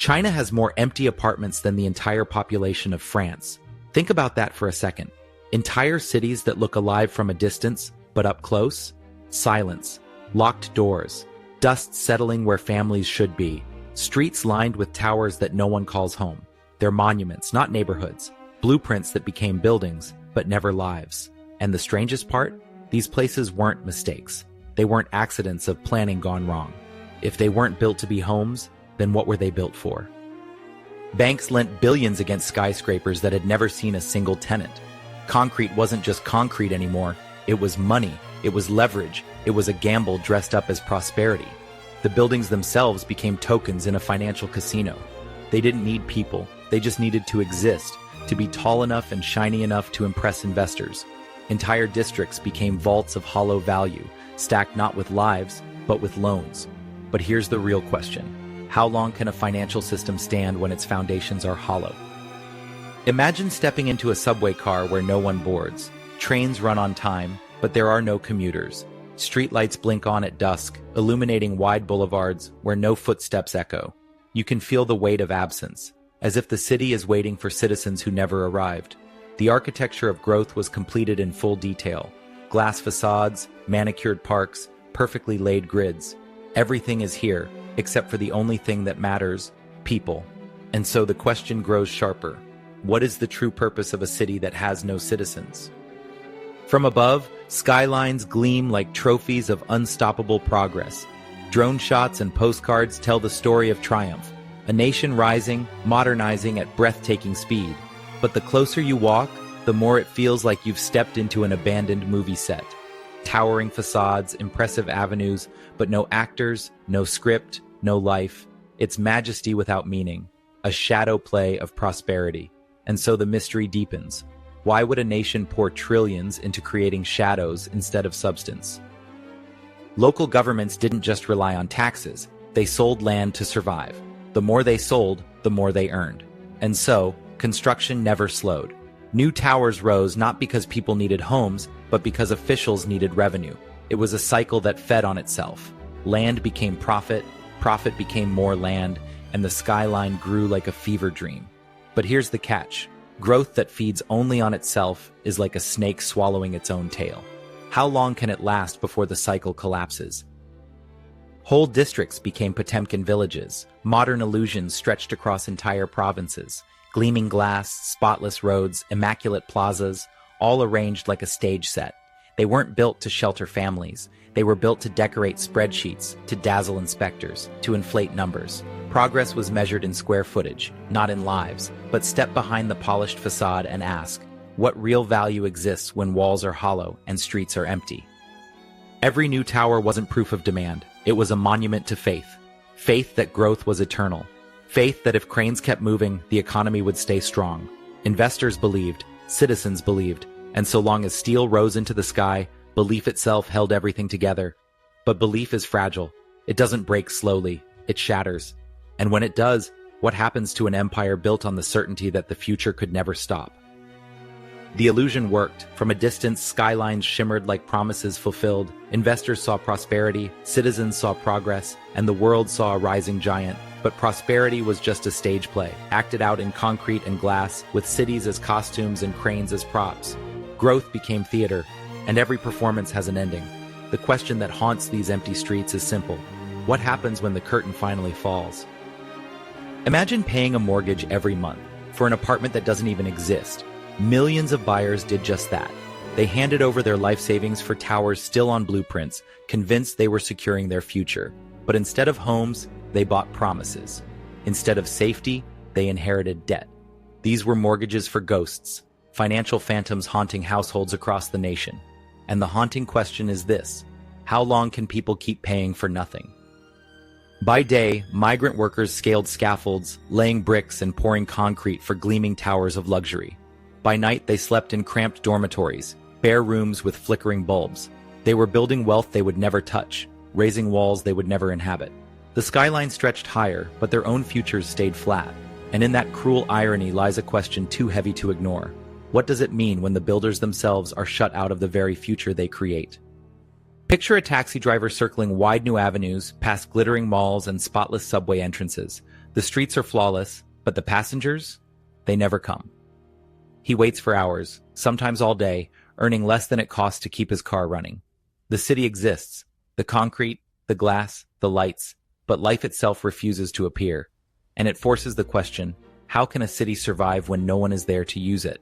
China has more empty apartments than the entire population of France. Think about that for a second. Entire cities that look alive from a distance, but up close? Silence. Locked doors. Dust settling where families should be. Streets lined with towers that no one calls home. They're monuments, not neighborhoods. Blueprints that became buildings, but never lives. And the strangest part? These places weren't mistakes. They weren't accidents of planning gone wrong. If they weren't built to be homes, then what were they built for? Banks lent billions against skyscrapers that had never seen a single tenant. Concrete wasn't just concrete anymore. It was money. It was leverage. It was a gamble dressed up as prosperity. The buildings themselves became tokens in a financial casino. They didn't need people. They just needed to exist, to be tall enough and shiny enough to impress investors. Entire districts became vaults of hollow value, stacked not with lives, but with loans. But here's the real question. How long can a financial system stand when its foundations are hollow? Imagine stepping into a subway car where no one boards. Trains run on time, but there are no commuters. Streetlights blink on at dusk, illuminating wide boulevards where no footsteps echo. You can feel the weight of absence, as if the city is waiting for citizens who never arrived. The architecture of growth was completed in full detail. Glass facades, manicured parks, perfectly laid grids. Everything is here, except for the only thing that matters, people. And so the question grows sharper. What is the true purpose of a city that has no citizens? From above, skylines gleam like trophies of unstoppable progress. Drone shots and postcards tell the story of triumph. A nation rising, modernizing at breathtaking speed. But the closer you walk, the more it feels like you've stepped into an abandoned movie set. Towering facades, impressive avenues, but no actors, no script, no life. It's majesty without meaning, a shadow play of prosperity. And so the mystery deepens. Why would a nation pour trillions into creating shadows instead of substance? Local governments didn't just rely on taxes. They sold land to survive. The more they sold, the more they earned. And so, construction never slowed. New towers rose not because people needed homes, but because officials needed revenue. It was a cycle that fed on itself. Land became profit, profit became more land, and the skyline grew like a fever dream. But here's the catch. Growth that feeds only on itself is like a snake swallowing its own tail. How long can it last before the cycle collapses? Whole districts became Potemkin villages. Modern illusions stretched across entire provinces. Gleaming glass, spotless roads, immaculate plazas, all arranged like a stage set. They weren't built to shelter families. They were built to decorate spreadsheets, to dazzle inspectors, to inflate numbers. Progress was measured in square footage, not in lives, but step behind the polished facade and ask, what real value exists when walls are hollow and streets are empty? Every new tower wasn't proof of demand. It was a monument to faith. Faith that growth was eternal. Faith that if cranes kept moving, the economy would stay strong. Investors believed, citizens believed, and so long as steel rose into the sky, belief itself held everything together. But belief is fragile. It doesn't break slowly. It shatters. And when it does, what happens to an empire built on the certainty that the future could never stop? The illusion worked. From a distance, skylines shimmered like promises fulfilled. Investors saw prosperity, citizens saw progress, and the world saw a rising giant. But prosperity was just a stage play, acted out in concrete and glass, with cities as costumes and cranes as props. Growth became theater, and every performance has an ending. The question that haunts these empty streets is simple. What happens when the curtain finally falls? Imagine paying a mortgage every month for an apartment that doesn't even exist. Millions of buyers did just that. They handed over their life savings for towers still on blueprints, convinced they were securing their future. But instead of homes, they bought promises. Instead of safety, they inherited debt. These were mortgages for ghosts, financial phantoms haunting households across the nation. And the haunting question is this: how long can people keep paying for nothing? By day, migrant workers scaled scaffolds, laying bricks and pouring concrete for gleaming towers of luxury. By night, they slept in cramped dormitories, bare rooms with flickering bulbs. They were building wealth they would never touch, raising walls they would never inhabit. The skyline stretched higher, but their own futures stayed flat. And in that cruel irony lies a question too heavy to ignore. What does it mean when the builders themselves are shut out of the very future they create? Picture a taxi driver circling wide new avenues, past glittering malls and spotless subway entrances. The streets are flawless, but the passengers? They never come. He waits for hours, sometimes all day, earning less than it costs to keep his car running. The city exists, the concrete, the glass, the lights, but life itself refuses to appear. And it forces the question, how can a city survive when no one is there to use it?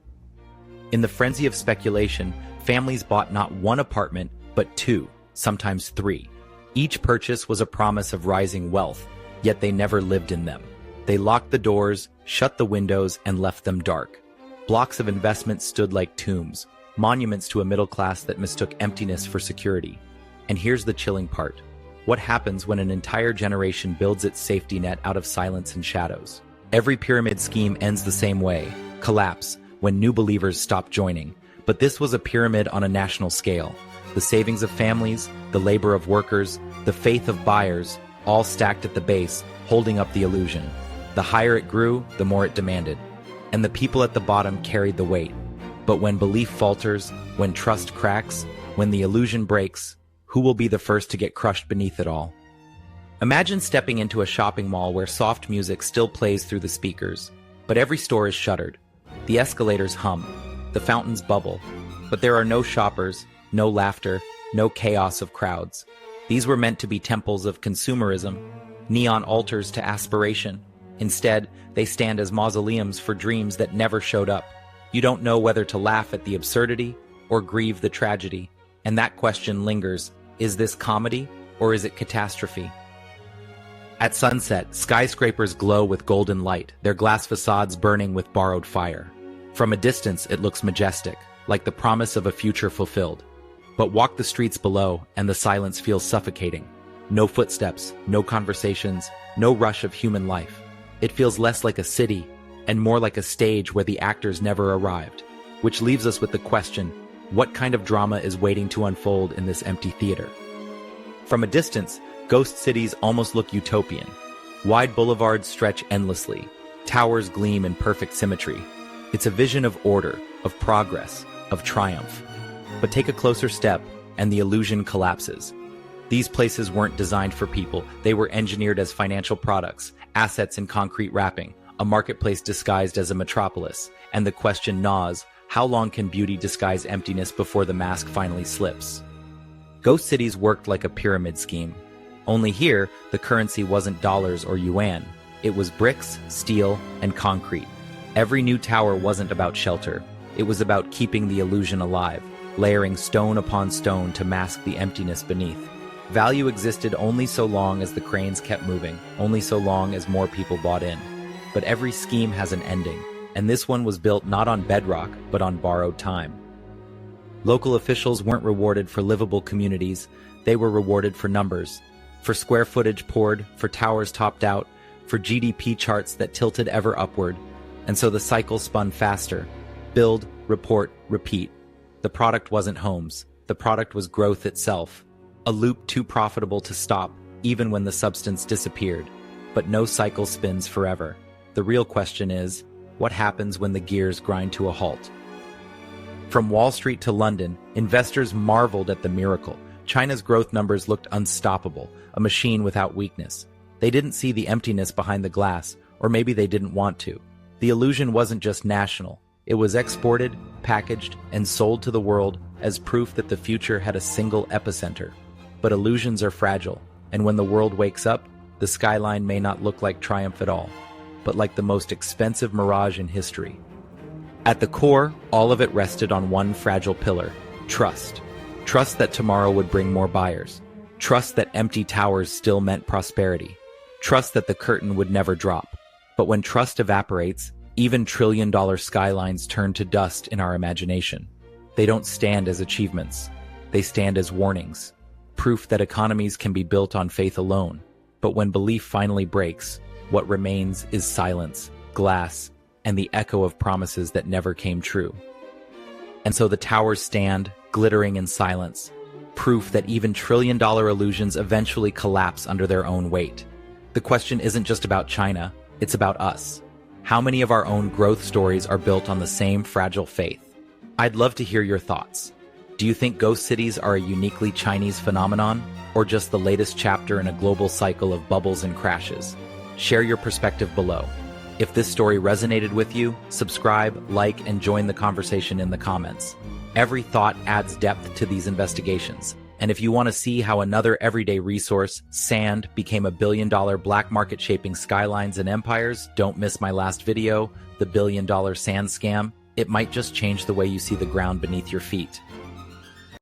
In the frenzy of speculation, families bought not one apartment, but two, sometimes three. Each purchase was a promise of rising wealth, yet they never lived in them. They locked the doors, shut the windows, and left them dark. Blocks of investment stood like tombs, monuments to a middle class that mistook emptiness for security. And here's the chilling part. What happens when an entire generation builds its safety net out of silence and shadows? Every pyramid scheme ends the same way, collapse, when new believers stop joining. But this was a pyramid on a national scale. The savings of families, the labor of workers, the faith of buyers, all stacked at the base, holding up the illusion. The higher it grew, the more it demanded. And the people at the bottom carried the weight. But when belief falters, when trust cracks, when the illusion breaks, who will be the first to get crushed beneath it all? Imagine stepping into a shopping mall where soft music still plays through the speakers, but every store is shuttered. The escalators hum, the fountains bubble, but there are no shoppers, no laughter, no chaos of crowds. These were meant to be temples of consumerism, neon altars to aspiration. Instead, they stand as mausoleums for dreams that never showed up. You don't know whether to laugh at the absurdity or grieve the tragedy. And that question lingers. Is this comedy or is it catastrophe? At sunset, skyscrapers glow with golden light, their glass facades burning with borrowed fire. From a distance, it looks majestic, like the promise of a future fulfilled. But walk the streets below, and the silence feels suffocating. No footsteps, no conversations, no rush of human life. It feels less like a city, and more like a stage where the actors never arrived. Which leaves us with the question, what kind of drama is waiting to unfold in this empty theater? From a distance, ghost cities almost look utopian. Wide boulevards stretch endlessly. Towers gleam in perfect symmetry. It's a vision of order, of progress, of triumph. But take a closer step, and the illusion collapses. These places weren't designed for people. They were engineered as financial products, assets in concrete wrapping, a marketplace disguised as a metropolis. And the question gnaws, how long can beauty disguise emptiness before the mask finally slips? Ghost cities worked like a pyramid scheme. Only here, the currency wasn't dollars or yuan. It was bricks, steel, and concrete. Every new tower wasn't about shelter. It was about keeping the illusion alive, layering stone upon stone to mask the emptiness beneath. Value existed only so long as the cranes kept moving, only so long as more people bought in. But every scheme has an ending, and this one was built not on bedrock, but on borrowed time. Local officials weren't rewarded for livable communities, they were rewarded for numbers, for square footage poured, for towers topped out, for GDP charts that tilted ever upward. And so the cycle spun faster. Build, report, repeat. The product wasn't homes. The product was growth itself. A loop too profitable to stop, even when the substance disappeared. But no cycle spins forever. The real question is, what happens when the gears grind to a halt? From Wall Street to London, investors marveled at the miracle. China's growth numbers looked unstoppable, a machine without weakness. They didn't see the emptiness behind the glass, or maybe they didn't want to. The illusion wasn't just national. It was exported, packaged, and sold to the world as proof that the future had a single epicenter. But illusions are fragile, and when the world wakes up, the skyline may not look like triumph at all, but like the most expensive mirage in history. At the core, all of it rested on one fragile pillar: trust. Trust that tomorrow would bring more buyers. Trust that empty towers still meant prosperity. Trust that the curtain would never drop. But when trust evaporates, even trillion-dollar skylines turn to dust in our imagination. They don't stand as achievements. They stand as warnings. Proof that economies can be built on faith alone. But when belief finally breaks, what remains is silence, glass, and the echo of promises that never came true. And so the towers stand, glittering in silence, proof that even trillion-dollar illusions eventually collapse under their own weight. The question isn't just about China, it's about us. How many of our own growth stories are built on the same fragile faith? I'd love to hear your thoughts. Do you think ghost cities are a uniquely Chinese phenomenon, or just the latest chapter in a global cycle of bubbles and crashes? Share your perspective below. If this story resonated with you, subscribe, like, and join the conversation in the comments. Every thought adds depth to these investigations. And if you want to see how another everyday resource, sand, became a billion-dollar black market shaping skylines and empires, don't miss my last video, the billion-dollar sand scam. It might just change the way you see the ground beneath your feet.